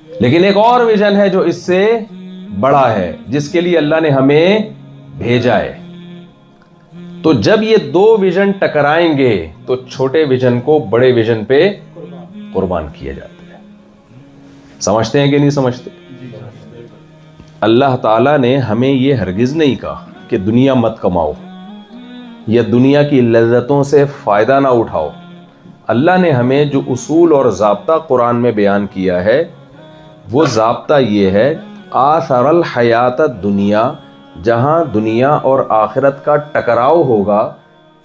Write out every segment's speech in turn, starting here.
لیکن ایک اور ویژن ہے جو اس سے بڑا ہے، جس کے لیے اللہ نے ہمیں بھیجا ہے۔ تو جب یہ دو ویژن ٹکرائیں گے تو چھوٹے ویژن کو بڑے ویژن پہ قربان کیا جاتا ہے۔ سمجھتے ہیں کہ نہیں سمجھتے؟ اللہ تعالیٰ نے ہمیں یہ ہرگز نہیں کہا کہ دنیا مت کماؤ یا دنیا کی لذتوں سے فائدہ نہ اٹھاؤ۔ اللہ نے ہمیں جو اصول اور ضابطہ قرآن میں بیان کیا ہے وہ ضابطہ یہ ہے، آثر الحیات الدنیا، جہاں دنیا اور آخرت کا ٹکراؤ ہوگا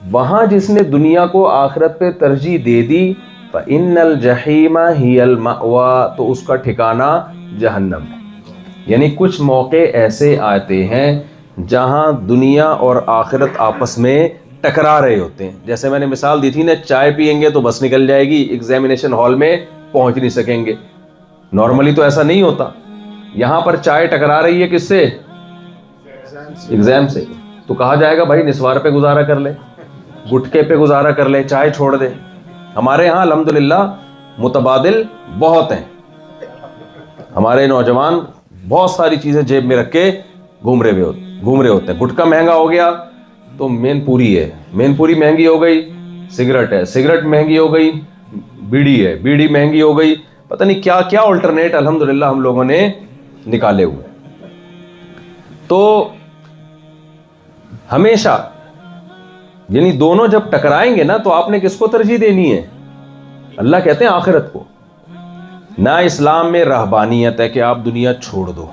وہاں جس نے دنیا کو آخرت پہ ترجیح دے دی فإن الجحیم ہی المأویٰ، تو اس کا ٹھکانہ جہنم ہے۔ یعنی کچھ موقع ایسے آتے ہیں جہاں دنیا اور آخرت آپس میں ٹکرا رہے ہوتے ہیں۔ جیسے میں نے مثال دی تھی نا، چائے پیئیں گے تو بس نکل جائے گی، ایگزامینیشن ہال میں پہنچ نہیں سکیں گے۔ نارملی تو ایسا نہیں ہوتا، یہاں پر چائے ٹکرا رہی ہے کس سے؟ ایگزام سے، تو کہا جائے گا بھائی نسوار پہ گزارا کر لے، گٹکے پہ گزارا کر لے، چائے چھوڑ دے۔ ہمارے ہاں الحمدللہ متبادل بہت ہیں، ہمارے نوجوان بہت ساری چیزیں جیب میں رکھ کے گھوم رہے ہوتے ہیں۔ گٹکا مہنگا ہو گیا تو مین پوری ہے، مین پوری مہنگی ہو گئی، سگریٹ ہے، سگریٹ مہنگی ہو گئی، بیڑی ہے، بیڑی مہنگی ہو گئی، پتہ نہیں کیا کیا الٹرنیٹ الحمدللہ ہم لوگوں نے نکالے ہوئے۔ تو ہمیشہ یعنی دونوں جب ٹکرائیں گے نا تو آپ نے کس کو ترجیح دینی ہے؟ اللہ کہتے ہیں آخرت کو۔ نہ اسلام میں رہبانیت ہے کہ آپ دنیا چھوڑ دو،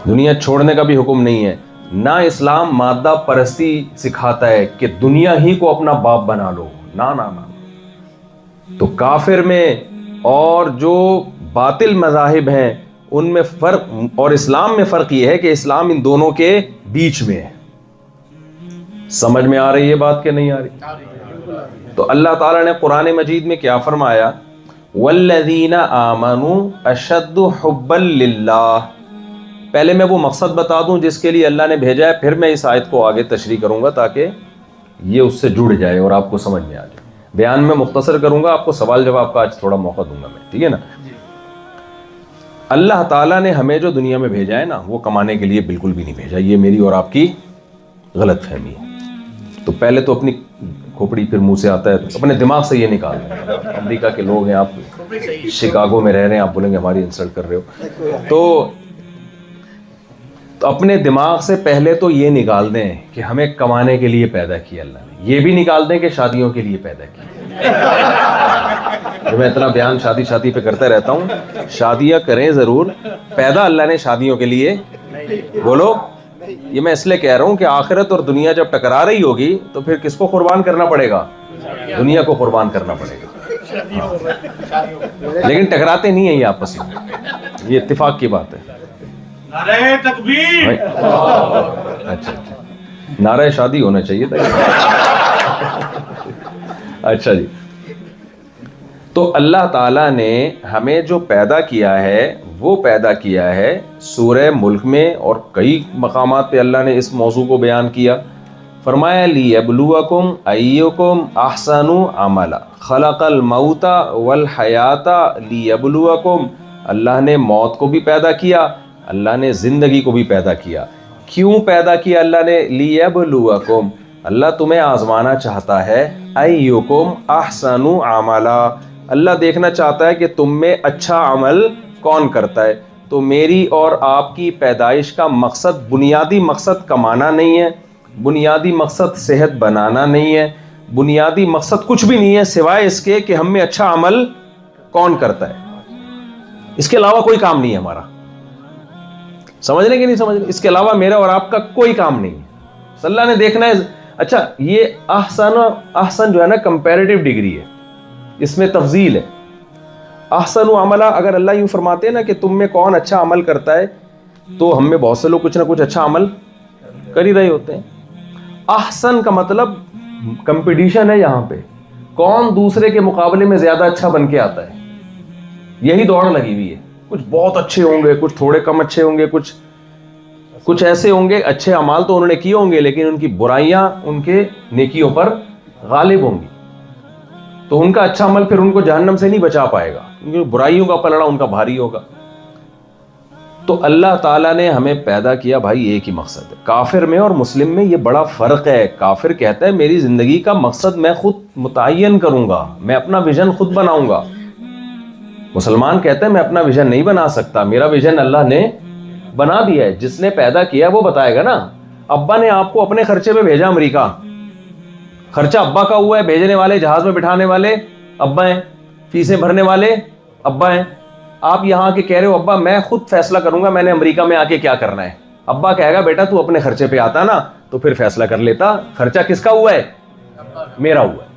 دنیا چھوڑنے کا بھی حکم نہیں ہے۔ نہ اسلام مادہ پرستی سکھاتا ہے کہ دنیا ہی کو اپنا باپ بنا لو، نہ نہ نہ۔ تو کافر میں اور جو باطل مذاہب ہیں ان میں فرق، اور اسلام میں فرق یہ ہے کہ اسلام ان دونوں کے بیچ میں ہے۔ سمجھ میں آ رہی ہے بات کہ نہیں آ رہی؟ تو اللہ تعالیٰ نے قرآن مجید میں کیا فرمایا؟ والذین آمنوا اشد حبا للہ۔ پہلے میں وہ مقصد بتا دوں جس کے لیے اللہ نے بھیجا ہے، پھر میں اس آیت کو آگے تشریح کروں گا تاکہ یہ اس سے جڑ جائے اور آپ کو سمجھ میں آ جائے۔ بیان میں مختصر کروں گا، آپ کو سوال جواب کا آج تھوڑا موقع دوں گا میں، ٹھیک ہے نا؟ اللہ تعالیٰ نے ہمیں جو دنیا میں بھیجا ہے نا وہ کمانے کے لیے بالکل بھی نہیں بھیجا، یہ میری اور آپ کی غلط فہمی ہے۔ تو پہلے تو اپنی کھوپڑی پھر منہ سے آتا ہے تو اپنے دماغ سے یہ نکال دیں۔ امریکہ کے لوگ ہیں، آپ شکاگو میں رہ رہے ہیں، آپ بولیں گے ہماری انسلٹ کر رہے ہو، تو اپنے دماغ سے پہلے تو یہ نکال دیں کہ ہمیں کمانے کے لیے پیدا کیا اللہ نے۔ یہ بھی نکال دیں کہ شادیوں کے لیے پیدا کیا۔ جو میں اتنا بیان شادی پہ کرتا رہتا ہوں، شادیاں کریں ضرور، پیدا اللہ نے شادیوں کے لیے بولو۔ یہ میں اس لیے کہہ رہا ہوں کہ آخرت اور دنیا جب ٹکرا رہی ہوگی تو پھر کس کو قربان کرنا پڑے گا؟ دنیا کو قربان کرنا پڑے گا۔ لیکن ٹکراتے نہیں ہیں یہ آپس میں، یہ اتفاق کی بات ہے۔ نعرہ تکبیر! اچھا، نعرہ شادی ہونا چاہیے تھا۔ اچھا جی، تو اللہ تعالیٰ نے ہمیں جو پیدا کیا ہے وہ پیدا کیا ہے سورہ ملک میں، اور کئی مقامات پہ اللہ نے اس موضوع کو بیان کیا۔ فرمایا لیبلوکم ایکم احسن عملا، خلق الموت والحیات لیبلوکم۔ اللہ نے موت کو بھی پیدا کیا، اللہ نے زندگی کو بھی پیدا کیا۔ کیوں پیدا کیا اللہ نے؟ لیبلوکم، اللہ تمہیں آزمانا چاہتا ہے۔ ایکم احسن عملا، اللہ دیکھنا چاہتا ہے کہ تم میں اچھا عمل کون کرتا ہے۔ تو میری اور آپ کی پیدائش کا مقصد، بنیادی مقصد کمانا نہیں ہے، بنیادی مقصد صحت بنانا نہیں ہے، بنیادی مقصد کچھ بھی نہیں ہے سوائے اس کے کہ ہم میں اچھا عمل کون کرتا ہے۔ اس کے علاوہ کوئی کام نہیں ہے ہمارا۔ سمجھ رہے کہ نہیں سمجھ رہے؟ اس کے علاوہ میرا اور آپ کا کوئی کام نہیں ہے۔ اللہ نے دیکھنا ہے۔ اچھا، یہ احسن جو ہے نا کمپیریٹیو ڈگری ہے، اس میں تفضیل ہے۔ احسن عملہ، اگر اللہ یوں فرماتے ہیں نا کہ تم میں کون اچھا عمل کرتا ہے، تو ہم میں بہت سے لوگ کچھ نہ کچھ اچھا عمل کر ہی رہے ہوتے ہیں۔ احسن کا مطلب کمپٹیشن ہے، یہاں پہ کون دوسرے کے مقابلے میں زیادہ اچھا بن کے آتا ہے، یہی دوڑ لگی ہوئی ہے۔ کچھ بہت اچھے ہوں گے، کچھ تھوڑے کم اچھے ہوں گے، کچھ ایسے ہوں گے اچھے اعمال تو انہوں نے کیے ہوں گے لیکن ان کی برائیاں ان کے نیکیوں پر غالب ہوں گی۔ تو ان کا اچھا عمل پھر ان کو جہنم سے نہیں بچا پائے گا، کیونکہ برائیوں کا پلڑا ان کا بھاری ہوگا۔ تو اللہ تعالیٰ نے ہمیں پیدا کیا بھائی ایک ہی مقصد ہے۔ کافر میں اور مسلم میں یہ بڑا فرق ہے۔ کافر کہتا ہے میری زندگی کا مقصد میں خود متعین کروں گا، میں اپنا ویژن خود بناؤں گا۔ مسلمان کہتا ہے میں اپنا ویژن نہیں بنا سکتا، میرا ویژن اللہ نے بنا دیا ہے، جس نے پیدا کیا وہ بتائے گا نا۔ ابا نے آپ کو اپنے خرچے پہ بھیجا امریکہ، خرچہ ابا کا ہوا ہے، بھیجنے والے جہاز میں بٹھانے والے ابا ہیں، فیسیں بھرنے والے ابا ہیں۔ آپ یہاں کے کہہ رہے ہو ابا میں خود فیصلہ کروں گا میں نے امریکہ میں آ کے کیا کرنا ہے۔ ابا کہے گا بیٹا تو اپنے خرچے پہ آتا نا تو پھر فیصلہ کر لیتا، خرچہ کس کا ہوا ہے؟ میرا ہوا ہے۔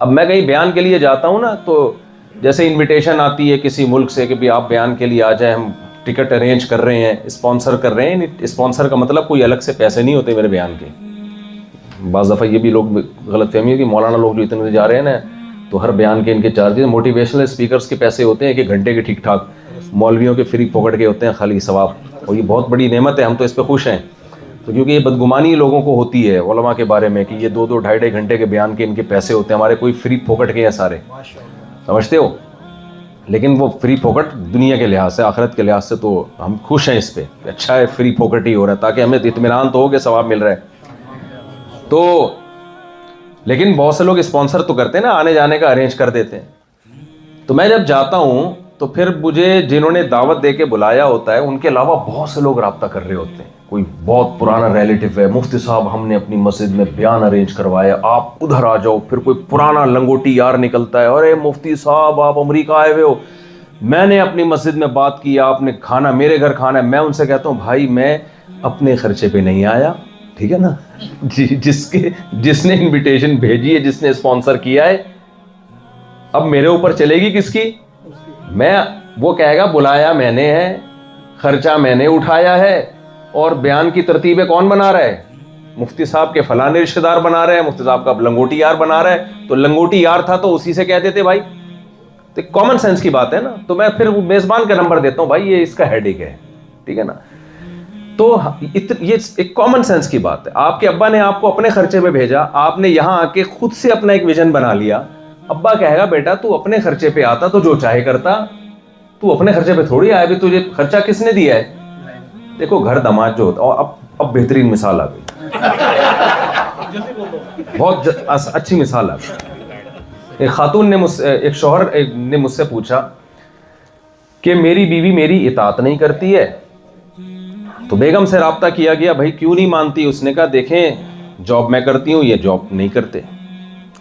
اب میں کہیں بیان کے لیے جاتا ہوں نا تو جیسے انویٹیشن آتی ہے کسی ملک سے کہ بھی آپ بیان کے لیے آ جائیں، ہم ٹکٹ ارینج کر رہے ہیں، اسپانسر کر رہے ہیں۔ اسپانسر کا مطلب کوئی الگ سے پیسے نہیں ہوتے میرے بیان کے۔ بعض دفعہ یہ بھی لوگ غلط فہمی ہے کہ مولانا لوگ جو اتنے جا رہے ہیں نا تو ہر بیان کے ان کے چارجز موٹیویشنل اسپیکرز کے پیسے ہوتے ہیں کہ گھنٹے کے ٹھیک ٹھاک، مولویوں کے فری پکڑ کے ہوتے ہیں خالی ثواب، اور یہ بہت بڑی نعمت ہے، ہم تو اس پہ خوش ہیں۔ تو کیونکہ یہ بدگمانی لوگوں کو ہوتی ہے علماء کے بارے میں کہ یہ 2-2 ڈھائی گھنٹے کے بیان کے ان کے پیسے ہوتے ہیں، ہمارے کوئی فری پکڑ کے ہیں سارے، سمجھتے ہو؟ لیکن وہ فری پوکٹ دنیا کے لحاظ سے، آخرت کے لحاظ سے تو ہم خوش ہیں اس پہ، اچھا ہے فری پوکٹ ہی ہو رہا ہے تاکہ ہمیں اطمینان تو ہو کہ ثواب مل رہا ہے۔ تو لیکن بہت سے لوگ اسپانسر تو کرتے ہیں نا، آنے جانے کا ارینج کر دیتے ہیں۔ تو میں جب جاتا ہوں تو پھر مجھے جنہوں نے دعوت دے کے بلایا ہوتا ہے ان کے علاوہ بہت سے لوگ رابطہ کر رہے ہوتے ہیں۔ کوئی بہت پرانا ریلیٹیو ہے، مفتی صاحب ہم نے اپنی مسجد میں بیان ارینج کروایا، آپ ادھر آ جاؤ۔ پھر کوئی پرانا لنگوٹی یار نکلتا ہے، ارے مفتی صاحب آپ امریکہ آئے ہوئے ہو، میں نے اپنی مسجد میں بات کی، آپ نے کھانا میرے گھر کھانا ہے۔ میں ان سے کہتا ہوں بھائی میں اپنے خرچے پہ نہیں آیا، ٹھیک ہے نا، جس نے انویٹیشن بھیجی ہے، جس نے اسپانسر کیا ہے، اب میرے اوپر چلے گی کس کی؟ میں، وہ کہے گا بلایا میں نے ہے، خرچہ میں نے اٹھایا ہے، اور بیان کی ترتیبیں کون بنا رہا ہے؟ مفتی صاحب کے فلانے رشتہ دار بنا رہے ہیں، مفتی صاحب کا لنگوٹی یار بنا رہا ہے، تو لنگوٹی یار تھا تو اسی سے کہہ دیتے بھائی۔ تو کامن سینس کی بات ہے نا، تو میں پھر میزبان کا نمبر دیتا ہوں بھائی یہ اس کا ہیڈ ایک ہے، ٹھیک ہے نا۔ تو یہ ایک کامن سینس کی بات ہے۔ آپ کے ابا نے آپ کو اپنے خرچے پہ بھیجا، آپ نے یہاں آ کے خود سے اپنا ایک ویژن بنا لیا۔ ابا کہے گا بیٹا تو اپنے خرچے پہ آتا تو جو چاہے کرتا، تو اپنے خرچے پہ تھوڑی آیا، بھی تجھے خرچہ کس نے دیا ہے؟ دیکھو گھر داماد جو ہوتا ہے، اور اب بہترین مثال آ گئی، بہت اچھی مثال آ گئی۔ ایک خاتون نے ایک شوہر نے مجھ سے پوچھا کہ میری بیوی میری اطاعت نہیں کرتی ہے، تو بیگم سے رابطہ کیا گیا، بھائی کیوں نہیں مانتی؟ اس نے کہا دیکھیں جاب میں کرتی ہوں، یہ جاب نہیں کرتے،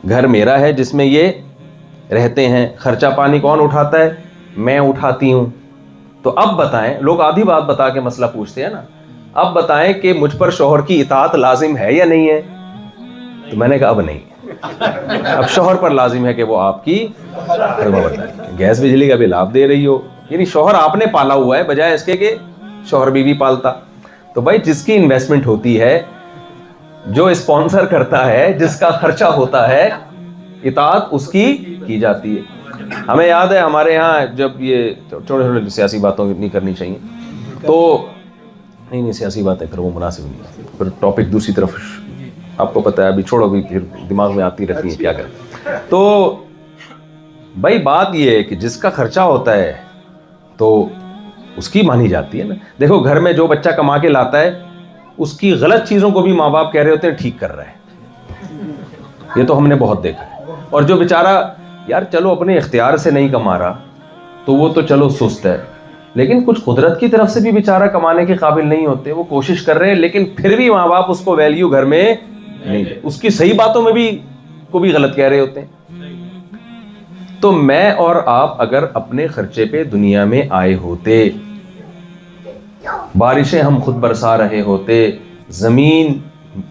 گھر میرا ہے جس میں یہ رہتے ہیں، خرچہ پانی کون اٹھاتا ہے؟ میں اٹھاتی ہوں۔ تو اب بتائیں، لوگ آدھی بات بتا کے مسئلہ پوچھتے ہیں نا، اب بتائیں کہ مجھ پر شوہر کی اطاعت لازم ہے یا نہیں ہے؟ تو میں نے کہا اب نہیں، اب شوہر پر لازم ہے کہ وہ آپ کی خدمت بتائیں، گیس بجلی کا بل آپ دے رہی ہو، یعنی شوہر آپ نے پالا ہوا ہے بجائے اس کے کہ شوہر بیوی پالتا۔ تو بھائی جس کی انویسٹمنٹ ہوتی ہے، جو اسپانسر کرتا ہے، جس کا خرچہ ہوتا ہے، اطاعت اس کی جاتی ہے۔ ہمیں یاد ہے ہمارے ہاں جب یہ چھوٹے سیاسی باتوں نہیں کرنی چاہیے، تو نہیں سیاسی باتیں کرو وہ مناسب نہیں، پھر ٹاپک دوسری طرف آپ کو پتہ ہے، ابھی چھوڑو، بھی پھر دماغ میں آتی رہتی ہیں کیا کریں۔ تو بھائی بات یہ ہے کہ جس کا خرچہ ہوتا ہے تو اس کی مانی جاتی ہے نا۔ دیکھو گھر میں جو بچہ کما کے لاتا ہے اس کی غلط چیزوں کو بھی ماں باپ کہہ رہے ہوتے ہیں ٹھیک کر رہا ہے، یہ تو ہم نے بہت دیکھا ہے۔ اور جو بیچارہ یار چلو اپنے اختیار سے نہیں کما رہا تو وہ تو چلو سست ہے، لیکن کچھ قدرت کی طرف سے بھی بیچارہ کمانے کے قابل نہیں ہوتے، وہ کوشش کر رہے ہیں، لیکن پھر بھی ماں باپ اس کو ویلیو گھر میں نہیں، اس کی صحیح باتوں میں بھی کو بھی غلط کہہ رہے ہوتے ہیں۔ تو میں اور آپ اگر اپنے خرچے پہ دنیا میں آئے ہوتے، بارشیں ہم خود برسا رہے ہوتے، زمین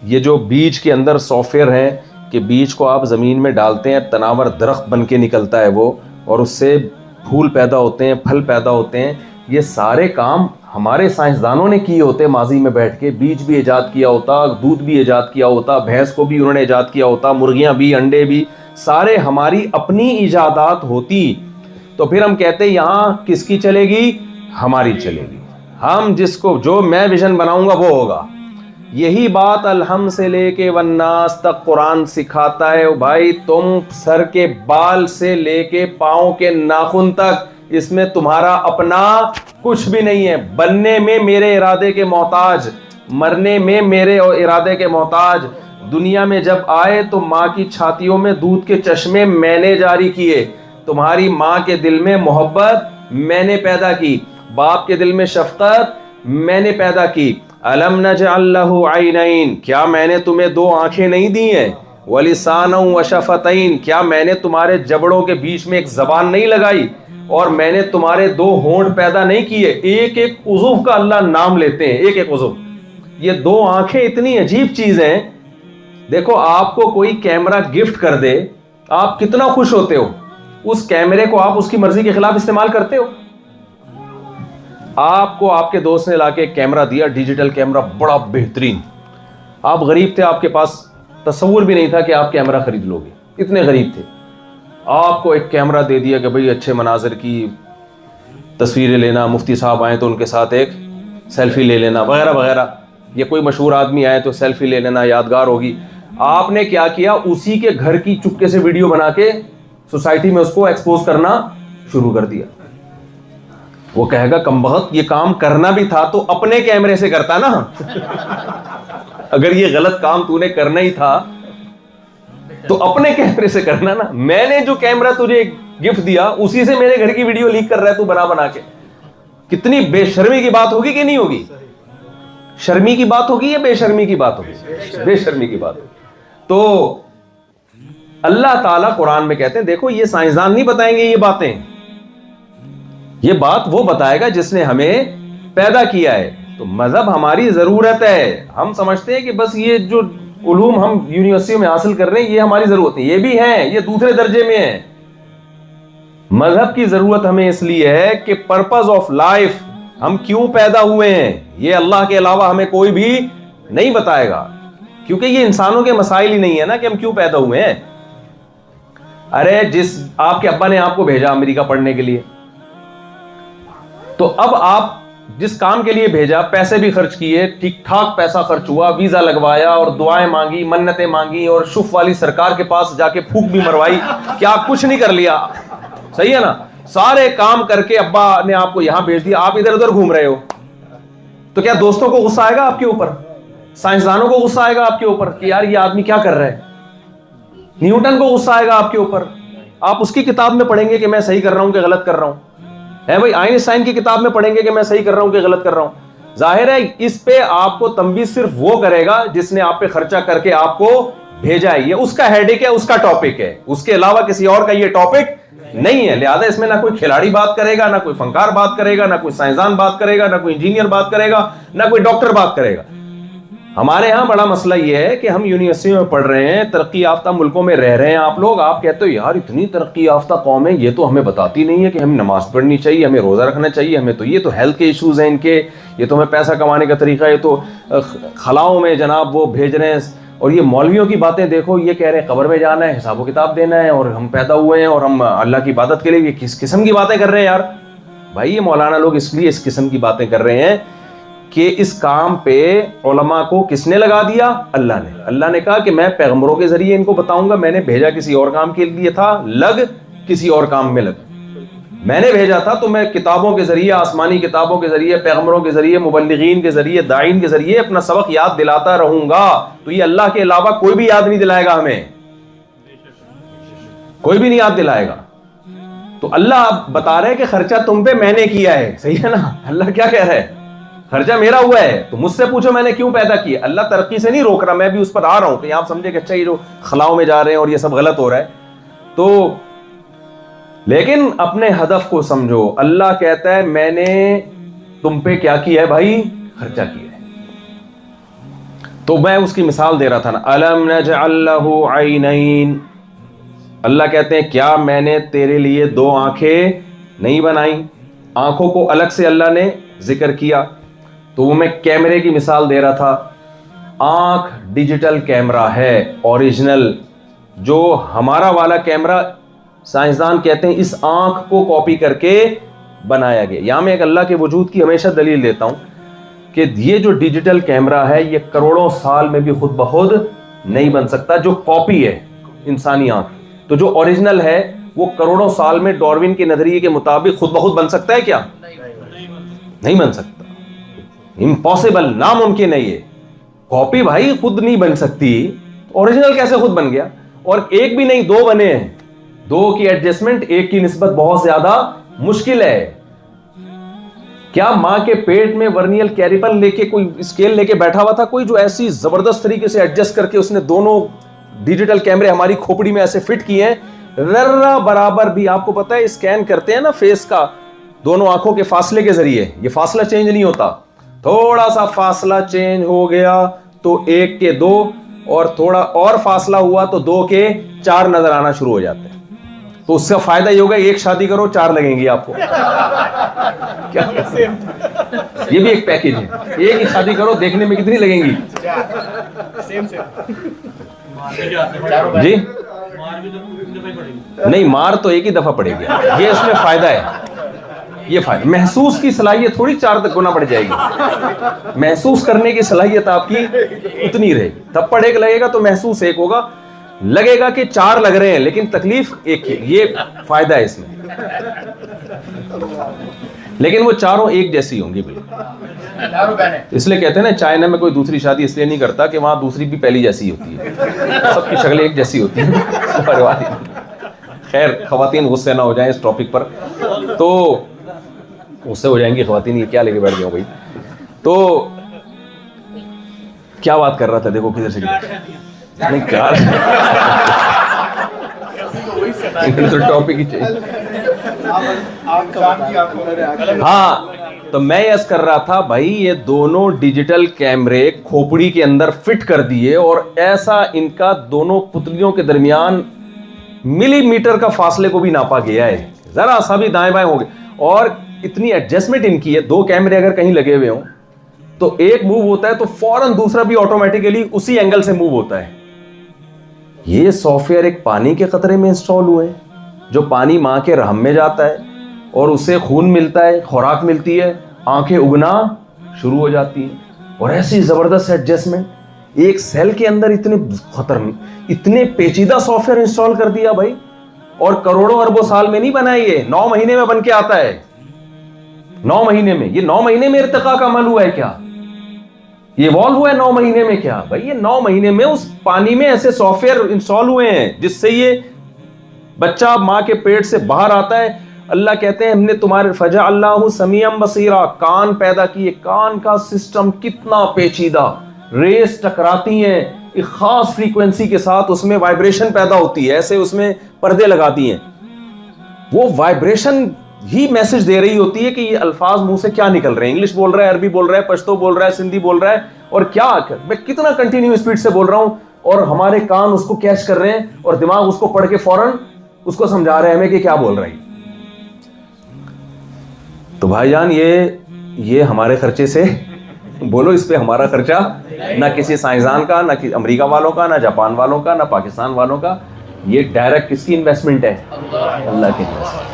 یہ جو بیج کے اندر سافٹ ویئر ہیں کہ بیج کو آپ زمین میں ڈالتے ہیں، تناور درخت بن کے نکلتا ہے وہ، اور اس سے پھول پیدا ہوتے ہیں، پھل پیدا ہوتے ہیں، یہ سارے کام ہمارے سائنسدانوں نے کیے ہوتے، ماضی میں بیٹھ کے بیج بھی ایجاد کیا ہوتا، دودھ بھی ایجاد کیا ہوتا، بھینس کو بھی انہوں نے ایجاد کیا ہوتا، مرغیاں بھی، انڈے بھی، سارے ہماری اپنی ایجادات ہوتی، تو پھر ہم کہتے یہاں کس کی چلے گی؟ ہماری چلے گی، ہم جس کو جو میں ویژن بناؤں گا وہ ہوگا۔ یہی بات الحم سے لے کے والناس تک قرآن سکھاتا ہے. بھائی تم سر کے بال سے لے کے پاؤں کے ناخن تک اس میں تمہارا اپنا کچھ بھی نہیں ہے. بننے میں میرے ارادے کے محتاج, مرنے میں میرے ارادے کے محتاج. دنیا میں جب آئے تو ماں کی چھاتیوں میں دودھ کے چشمے میں نے جاری کیے. تمہاری ماں کے دل میں محبت میں نے پیدا کی, باپ کے دل میں شفقت میں نے پیدا کی. الم نجعل لہ عینین, کیا میں نے تمہیں دو آنکھیں نہیں دی ہیں؟ ولسانا وشفتین, کیا میں نے تمہارے جبڑوں کے بیچ میں ایک زبان نہیں لگائی اور میں نے تمہارے دو ہونٹ پیدا نہیں کیے؟ ایک ایک عضو کا اللہ نام لیتے ہیں, ایک ایک عضو. یہ دو آنکھیں اتنی عجیب چیز ہیں. دیکھو آپ کو کوئی کیمرہ گفٹ کر دے, آپ کتنا خوش ہوتے ہو. اس کیمرے کو آپ اس کی مرضی کے خلاف استعمال کرتے ہو. آپ کو آپ کے دوست نے لا کے ایک کیمرہ دیا, ڈیجیٹل کیمرہ بڑا بہترین. آپ غریب تھے, آپ کے پاس تصور بھی نہیں تھا کہ آپ کیمرہ خرید لو گے, اتنے غریب تھے. آپ کو ایک کیمرہ دے دیا کہ بھئی اچھے مناظر کی تصویریں لینا, مفتی صاحب آئیں تو ان کے ساتھ ایک سیلفی لے لینا وغیرہ وغیرہ, یا کوئی مشہور آدمی آئے تو سیلفی لے لینا, یادگار ہوگی. آپ نے کیا کیا, اسی کے گھر کی چپکے سے ویڈیو بنا کے سوسائٹی میں اس کو ایکسپوز کرنا شروع کر دیا. وہ کہے گا کمبخت, یہ کام کرنا بھی تھا تو اپنے کیمرے سے کرتا نا. اگر یہ غلط کام تو نے کرنا ہی تھا تو اپنے کیمرے سے کرنا نا. میں نے جو کیمرہ تجھے گفٹ دیا اسی سے میرے گھر کی ویڈیو لیک کر رہا ہے تو بنا بنا کے. کتنی بے شرمی کی بات ہوگی کہ نہیں ہوگی؟ شرمی کی بات ہوگی یا بے شرمی کی بات ہوگی؟ بے شرمی کی بات ہوگی. تو اللہ تعالیٰ قرآن میں کہتے ہیں دیکھو یہ سائنسدان نہیں بتائیں گے یہ باتیں, یہ بات وہ بتائے گا جس نے ہمیں پیدا کیا ہے. تو مذہب ہماری ضرورت ہے. ہم سمجھتے ہیں کہ بس یہ جو علوم ہم یونیورسٹیوں میں حاصل کر رہے ہیں یہ ہماری ضرورت ہے, یہ بھی ہیں, یہ دوسرے درجے میں ہیں. مذہب کی ضرورت ہمیں اس لیے ہے کہ پرپز آف لائف, ہم کیوں پیدا ہوئے ہیں, یہ اللہ کے علاوہ ہمیں کوئی بھی نہیں بتائے گا. کیونکہ یہ انسانوں کے مسائل ہی نہیں ہے نا کہ ہم کیوں پیدا ہوئے ہیں. ارے جس آپ کے ابا نے آپ کو بھیجا امریکہ پڑھنے کے لیے, تو اب آپ جس کام کے لیے بھیجا پیسے بھی خرچ کیے, ٹھیک ٹھاک پیسہ خرچ ہوا, ویزا لگوایا اور دعائیں مانگی, منتیں مانگی اور شف والی سرکار کے پاس جا کے پھونک بھی مروائی, کیا کچھ نہیں کر لیا؟ صحیح ہے نا. سارے کام کر کے ابا نے آپ کو یہاں بھیج دیا, آپ ادھر ادھر گھوم رہے ہو. تو کیا دوستوں کو غصہ آئے گا آپ کے اوپر؟ سائنسدانوں کو غصہ آئے گا آپ کے اوپر کہ یار یہ آدمی کیا کر رہا ہے؟ نیوٹن کو غصہ آئے گا آپ کے اوپر, آپ اس کی کتاب میں پڑھیں گے کہ میں صحیح کر رہا ہوں کہ غلط کر رہا ہوں. ہے بھائی آئنسٹائن کی کتاب میں پڑھیں گے کہ میں صحیح کر رہا ہوں کہ غلط کر رہا ہوں. ظاہر ہے اس پہ آپ کو تنبیہ صرف وہ کرے گا جس نے آپ پہ خرچہ کر کے آپ کو بھیجا ہے. یہ اس کا ہیڈک ہے, اس کا ٹاپک ہے, اس کے علاوہ کسی اور کا یہ ٹاپک نہیں ہے. لہذا اس میں نہ کوئی کھلاڑی بات کرے گا, نہ کوئی فنکار بات کرے گا, نہ کوئی سائنسدان بات کرے گا, نہ کوئی انجینئر بات کرے گا, نہ کوئی ڈاکٹر بات کرے گا. ہمارے ہاں بڑا مسئلہ یہ ہے کہ ہم یونیورسٹیوں میں پڑھ رہے ہیں, ترقی یافتہ ملکوں میں رہ رہے ہیں آپ لوگ, آپ کہتے ہو یار اتنی ترقی یافتہ قوم ہے, یہ تو ہمیں بتاتی نہیں ہے کہ ہمیں نماز پڑھنی چاہیے, ہمیں روزہ رکھنا چاہیے, ہمیں تو یہ تو ہیلتھ کے ایشوز ہیں ان کے, یہ تو ہمیں پیسہ کمانے کا طریقہ, یہ تو خلاؤں میں جناب وہ بھیج رہے ہیں. اور یہ مولویوں کی باتیں دیکھو, یہ کہہ رہے ہیں قبر میں جانا ہے, حساب و کتاب دینا ہے, اور ہم پیدا ہوئے ہیں اور ہم اللہ کی عبادت کے لیے. یہ کس قسم کی باتیں کر رہے ہیں یار؟ بھائی یہ مولانا لوگ اس لیے اس قسم کی باتیں کر رہے ہیں کہ اس کام پہ علماء کو کس نے لگا دیا؟ اللہ نے. اللہ نے کہا کہ میں پیغمبروں کے ذریعے ان کو بتاؤں گا, میں نے بھیجا کسی اور کام کے لیے تھا, لگ کسی اور کام میں لگ. میں نے بھیجا تھا تو میں کتابوں کے ذریعے, آسمانی کتابوں کے ذریعے, پیغمبروں کے ذریعے, مبلغین کے ذریعے, داعین کے ذریعے اپنا سبق یاد دلاتا رہوں گا. تو یہ اللہ کے علاوہ کوئی بھی یاد نہیں دلائے گا ہمیں, کوئی بھی نہیں یاد دلائے گا. تو اللہ بتا رہے کہ خرچہ تم پہ میں نے کیا ہے. صحیح ہے نا. اللہ کیا کہہ رہا ہے؟ خرچہ میرا ہوا ہے. تو مجھ سے پوچھو میں نے کیوں پیدا کیا. اللہ ترقی سے نہیں روک رہا, میں بھی اس پر آ رہا ہوں کہ آپ سمجھے کہ اچھا یہ جو خلاؤں میں جا رہے ہیں اور یہ سب غلط ہو رہا ہے. تو لیکن اپنے ہدف کو سمجھو. اللہ کہتا ہے میں نے تم پہ کیا کیا ہے بھائی؟ خرچہ کیا ہے. تو میں اس کی مثال دے رہا تھا نا, الم نجعل لہ عینین. اللہ کہتے ہیں کیا میں نے تیرے لیے دو آنکھیں نہیں بنائی؟ آنکھوں کو الگ سے اللہ نے ذکر کیا. تو وہ میں کیمرے کی مثال دے رہا تھا. آنکھ ڈیجیٹل کیمرہ ہے اوریجنل. جو ہمارا والا کیمرہ سائنسدان کہتے ہیں اس آنکھ کو کاپی کر کے بنایا گیا. یہاں میں ایک اللہ کے وجود کی ہمیشہ دلیل دیتا ہوں. کہ یہ جو ڈیجیٹل کیمرہ ہے یہ کروڑوں سال میں بھی خود بخود نہیں بن سکتا. جو کاپی ہے انسانی آنکھ، تو جو اوریجنل ہے وہ کروڑوں سال میں ڈاروین کے نظریے کے مطابق خود بخود بن سکتا ہے کیا؟ نہیں بن سکتا. امپاسبل، ناممکن ہے یہ. کاپی بھائی خود نہیں بن سکتی، اوریجنل کیسے خود بن گیا؟ اور ایک بھی نہیں، دو بنے ہیں. دو کی ایڈجسٹمنٹ ایک کی نسبت بہت زیادہ مشکل ہے. کیا ماں کے پیٹ میں ورنیل کیلیپر لے کے کوئی اسکیل لے کے بیٹھا ہوا تھا کوئی جو ایسی زبردست طریقے سے ایڈجسٹ کر کے اس نے دونوں ڈیجیٹل کیمرے ہماری کھوپڑی میں ایسے فٹ کیے ہیں، ذرہ برابر بھی. آپ کو پتا ہے اسکین کرتے ہیں نا فیس کا دونوں آنکھوں کے فاصلے کے ذریعے، یہ فاصلہ چینج نہیں ہوتا. تھوڑا سا فاصلہ چینج ہو گیا تو 1 کے 2، اور تھوڑا اور فاصلہ ہوا تو 2 کے 4 نظر آنا شروع ہو جاتے ہیں. تو اس کا فائدہ یہ ہوگا ایک شادی کرو 4 لگیں گی آپ کو. کیا یہ بھی ایک پیکیج ہے. ایک ہی شادی کرو، دیکھنے میں کتنی لگیں گی؟ جی نہیں، مار تو ایک ہی دفعہ پڑے گی. یہ اس میں فائدہ ہے. یہ فائدہ محسوس کی صلاحیت تھوڑی 4 تک گنا بڑھ جائے گی. محسوس کرنے کی صلاحیت آپ کی اتنی رہے گی. تھپڑ ایک لگے گا تو محسوس ایک ہوگا، لگے گا کہ 4 لگ رہے ہیں لیکن تکلیف ایک ہے. یہ فائدہ ہے اس میں. لیکن وہ چاروں ایک جیسی ہوں گی بالکل. اس لیے کہتے ہیں نا چائنا میں کوئی دوسری شادی اس لیے نہیں کرتا کہ وہاں دوسری بھی پہلی جیسی ہوتی ہے، سب کی شکلیں ایک جیسی ہوتی ہیں. خیر خواتین غصے نہ ہو جائیں اس ٹاپک پر، تو غصے ہو جائیں گی خواتین، یہ کیا لے کے بیٹھ گئے ہو بھائی. تو کیا بات کر رہا تھا؟ دیکھو کدھر سے نہیں کار تو ٹاپک ہی چاہیے. ہاں تو میں یس کر رہا تھا بھائی یہ دونوں ڈیجیٹل کیمرے کھوپڑی کے اندر فٹ کر دیے، اور ایسا ان کا دونوں پتلیوں کے درمیان ملی میٹر کا فاصلے کو بھی ناپا گیا ہے، ذرا سا بھی دائیں بائیں ہو گئے. اور اتنی ایڈجسٹمنٹ ان کی ہے، 2 کیمرے اگر کہیں لگے ہوئے ہوں تو ایک موو ہوتا ہے تو فوراً دوسرا بھی آٹومیٹیکلی اسی اینگل سے موو ہوتا ہے. یہ سافٹ ویئر ایک پانی کے قطرے میں انسٹال ہوئے ہیں، جو پانی ماں کے رحم میں جاتا ہے اور اسے خون ملتا ہے، خوراک ملتی ہے، آنکھیں اگنا شروع ہو جاتی ہیں. اور ایسی زبردست ایڈجسٹمنٹ ایک سیل کے اندر اتنے پیچیدہ سافٹ ویئر انسٹال کر دیا بھائی. اور کروڑوں اربوں سال میں نہیں بنا، یہ 9 مہینے میں بن کے آتا ہے. 9 مہینے میں، یہ 9 مہینے میں ارتقاء کا عمل ہوا ہے کیا؟ یہ ایوالو ہوا ہے 9 مہینے میں کیا بھائی؟ یہ 9 مہینے میں اس پانی میں ایسے سافٹ ویئر انسٹال ہوئے ہیں جس سے یہ بچہ ماں کے پیٹ سے باہر آتا ہے. اللہ کہتے ہیں ہم نے تمہارے فجع اللہ سمیعا بصیرا، کان پیدا کیے. کان کا سسٹم کتنا پیچیدہ، ریز ٹکراتی ہیں ایک خاص فریکوینسی کے ساتھ، اس میں وائبریشن پیدا ہوتی ہے، ایسے اس میں پردے لگاتی ہیں. وہ وائبریشن ہی میسج دے رہی ہوتی ہے کہ یہ الفاظ منہ سے کیا نکل رہے ہیں. انگلش بول رہا ہے، عربی بول رہا ہے، پشتو بول رہا ہے، سندھی بول رہا ہے، اور کیا میں کتنا کنٹینیو اسپیڈ سے بول رہا ہوں، اور ہمارے کان اس کو کیچ کر رہے ہیں اور دماغ اس کو پڑھ کے فوراً اس کو سمجھا رہے ہیں ہمیں کہ کیا بول رہا ہے. تو بھائی جان یہ ہمارے خرچے سے بولو، اس پہ ہمارا خرچہ نہ کسی سائنسدان کا، نہ امریکہ والوں کا، نہ جاپان والوں کا، نہ پاکستان والوں کا. یہ ڈائریکٹ کس کی انویسٹمنٹ ہے؟ اللہ کی انویسٹمنٹ.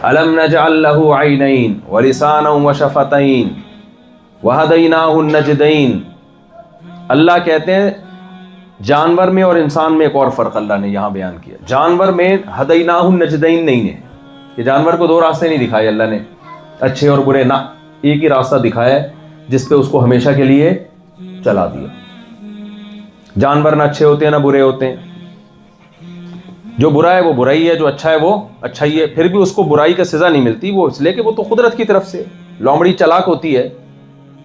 الم نجعل له عینین ولسانا وشفتین وہدیناہ النجدین. اللہ کہتے ہیں جانور میں اور انسان میں ایک اور فرق اللہ نے یہاں بیان کیا. جانور میں ہدیناہ النجدین نہیں ہے، یہ جانور کو 2 راستے نہیں دکھائے اللہ نے، اچھے اور برے، نہ ایک ہی راستہ دکھایا ہے جس پہ اس کو ہمیشہ کے لیے چلا دیا. جانور نہ اچھے ہوتے ہیں نہ برے ہوتے ہیں. جو برا ہے وہ برائی ہے، جو اچھا ہے وہ اچھائی ہے. پھر بھی اس کو برائی کا سزا نہیں ملتی، وہ اس لیے کہ وہ تو قدرت کی طرف سے. لومڑی چلاک ہوتی ہے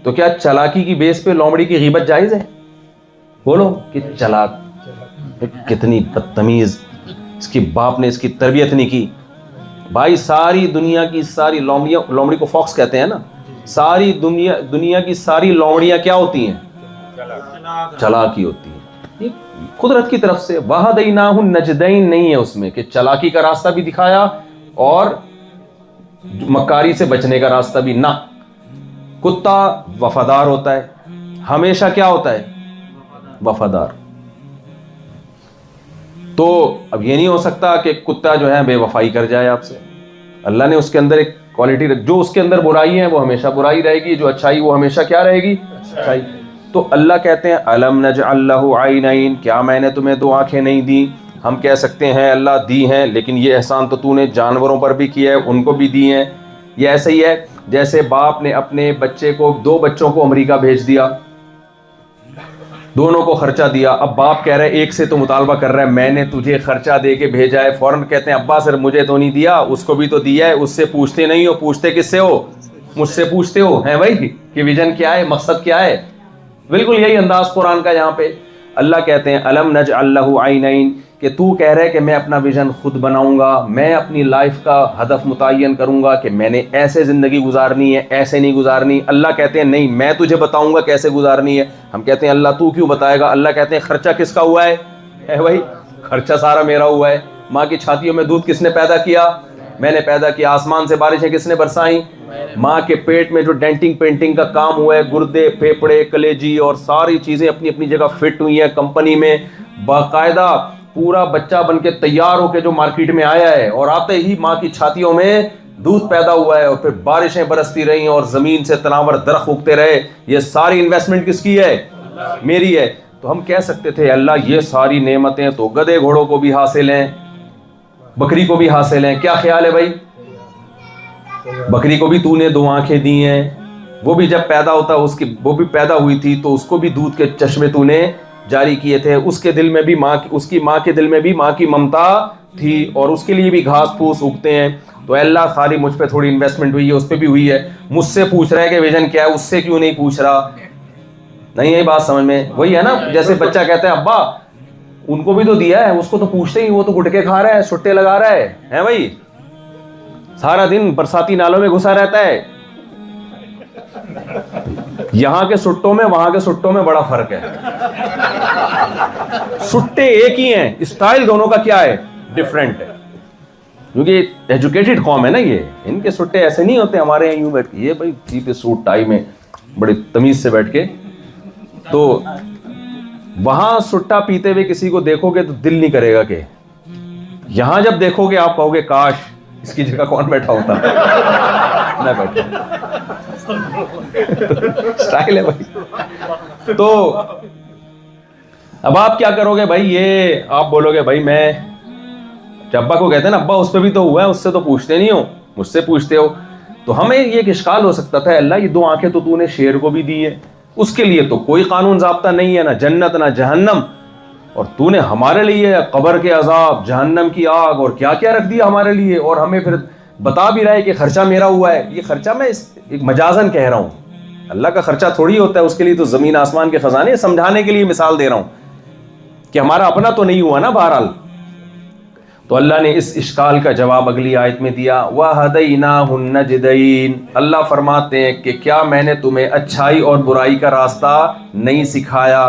تو کیا چلاکی کی بیس پہ لومڑی کی غیبت جائز ہے؟ بولو کہ چلاک کتنی بدتمیز، اس کے باپ نے اس کی تربیت نہیں کی. بھائی ساری دنیا کی ساری لومڑیاں، لومڑی کو فاکس کہتے ہیں نا، ساری دنیا کی ساری لومڑیاں کیا ہوتی ہیں؟ چلاکی ہوتی ہیں. قدرت کی طرف سے. وہدیناہ النجدین نہیں ہے اس میں کہ چلاکی کا راستہ بھی دکھایا اور مکاری سے بچنے کا راستہ بھی. نہ، کتا وفادار ہوتا ہے ہمیشہ. کیا ہوتا ہے؟ وفادار. تو اب یہ نہیں ہو سکتا کہ کتا جو ہے بے وفائی کر جائے آپ سے. اللہ نے اس کے اندر ایک کوالٹی جو اس کے اندر برائی ہے وہ ہمیشہ برائی رہے گی, جو اچھائی وہ ہمیشہ کیا رہے گی, اچھائی. تو اللہ کہتے ہیں الم نجعل لہ عینین, کیا میں نے تمہیں دو آنکھیں نہیں دی. ہم کہہ سکتے ہیں اللہ دی ہیں, لیکن یہ احسان تو نے جانوروں پر بھی کیا ہے, ان کو بھی دی ہیں. یہ ایسے ہی ہے جیسے باپ نے اپنے بچے کو, دو بچوں کو امریکہ بھیج دیا, دونوں کو خرچہ دیا. اب باپ کہہ رہے ایک سے تو مطالبہ کر رہا ہے میں نے تجھے خرچہ دے کے بھیجا ہے, فوراً کہتے ہیں ابا صرف مجھے تو نہیں دیا, اس کو بھی تو دیا ہے. اس سے پوچھتے نہیں ہو, پوچھتے کس سے ہو, مجھ سے پوچھتے ہو ہیں بھائی کہ ویژن کیا ہے, مقصد کیا ہے. بالکل یہی انداز قرآن کا. یہاں پہ اللہ کہتے ہیں الم نجعل لہ عینین, کہ تو کہہ رہے کہ میں اپنا ویژن خود بناؤں گا, میں اپنی لائف کا ہدف متعین کروں گا کہ میں نے ایسے زندگی گزارنی ہے, ایسے نہیں گزارنی. اللہ کہتے ہیں نہیں, میں تجھے بتاؤں گا کیسے گزارنی ہے. ہم کہتے ہیں اللہ تو کیوں بتائے گا. اللہ کہتے ہیں خرچہ کس کا ہوا ہے بھائی, خرچہ سارا میرا ہوا ہے. ماں کی چھاتیوں میں دودھ کس نے پیدا کیا, میں نے پیدا کیا. آسمان سے بارشیں کس نے برسائیں, ماں کے پیٹ میں جو ڈینٹنگ پینٹنگ کا کام ہوا ہے, گردے پھیپڑے کلیجی اور ساری چیزیں اپنی اپنی جگہ فٹ ہوئی ہیں کمپنی میں, باقاعدہ پورا بچہ بن کے تیار ہو کے جو مارکیٹ میں آیا ہے, اور آتے ہی ماں کی چھاتیوں میں دودھ پیدا ہوا ہے, اور پھر بارشیں برستی رہی اور زمین سے تناور درخت اگتے رہے. یہ ساری انویسٹمنٹ کس کی ہے, میری ہے. تو ہم کہہ سکتے تھے اللہ یہ ساری نعمتیں تو گدھے گھوڑوں کو بھی حاصل ہیں, بکری کو بھی حاصل ہیں. کیا خیال ہے بھائی, بکری کو بھی تو نے دو آنکھیں دی ہیں, وہ بھی جب پیدا ہوتا اس کی, وہ بھی پیدا ہوئی تھی تو اس کو بھی دودھ کے چشمے تو نے جاری کیے تھے. اس کے دل میں بھی ماں, اس کی ماں کے دل میں بھی ماں کی ممتا تھی, اور اس کے لیے بھی گھاس پھوس اگتے ہیں. تو اللہ خالی مجھ پہ تھوڑی انویسٹمنٹ ہوئی ہے, اس پہ بھی ہوئی ہے. مجھ سے پوچھ رہا ہے کہ ویژن کیا ہے, اس سے کیوں نہیں پوچھ رہا. نہیں ہے بات سمجھ میں, وہی ہے نا جیسے بچہ کہتا ہے ابا ان کو بھی تو دیا ہے, اس کو تو پوچھتے ہی, وہ تو گٹکے کھا رہا ہے, سٹے لگا رہا ہے بھائی, سارا دن برساتی نالوں میں گھسا رہتا ہے. یہاں کے سٹوں میں وہاں کے سٹوں میں بڑا فرق ہے. سٹے ایک ہی ہیں, اسٹائل دونوں کا کیا ہے, ڈفرینٹ ہے. کیونکہ ایجوکیٹڈ قوم ہے نا یہ, ان کے سٹے ایسے نہیں ہوتے ہمارے یہاں یوں بیٹھ کے, یہ بھائی ٹی پہ سوٹ ٹائی میں بڑی تمیز سے بیٹھ کے. تو وہاں سٹا پیتے ہوئے کسی کو دیکھو گے تو دل نہیں کرے گا, کہ یہاں جب دیکھو گے آپ کہو گے کاش اس کی جگہ کون بیٹھا ہوتا, نہ بیٹھا. سٹائل ہے بھائی. تو اب آپ کیا کرو گے بھائی, یہ آپ بولو گے بھائی میں, ابا کو کہتے ہیں نا ابا اس پہ بھی تو ہوا ہے, اس سے تو پوچھتے نہیں ہو, مجھ سے پوچھتے ہو. تو ہمیں یہ ایک اشکال ہو سکتا تھا, اللہ یہ دو آنکھیں تو نے شیر کو بھی دی ہے, اس کے لیے تو کوئی قانون ضابطہ نہیں ہے, نہ جنت نہ جہنم, اور تو نے ہمارے لیے قبر کے عذاب, جہنم کی آگ اور کیا کیا رکھ دیا ہمارے لیے, اور ہمیں پھر بتا بھی رہا ہے کہ خرچہ میرا ہوا ہے. یہ خرچہ میں ایک مجازن کہہ رہا ہوں, اللہ کا خرچہ تھوڑی ہوتا ہے, اس کے لیے تو زمین آسمان کے خزانے, سمجھانے کے لیے مثال دے رہا ہوں کہ ہمارا اپنا تو نہیں ہوا نا بہرحال. تو اللہ نے اس اشکال کا جواب اگلی آیت میں دیا, وَهَدَيْنَاهُ النَّجْدَيْنِ. اللہ فرماتے ہیں کہ کیا میں نے تمہیں اچھائی اور برائی کا راستہ نہیں سکھایا.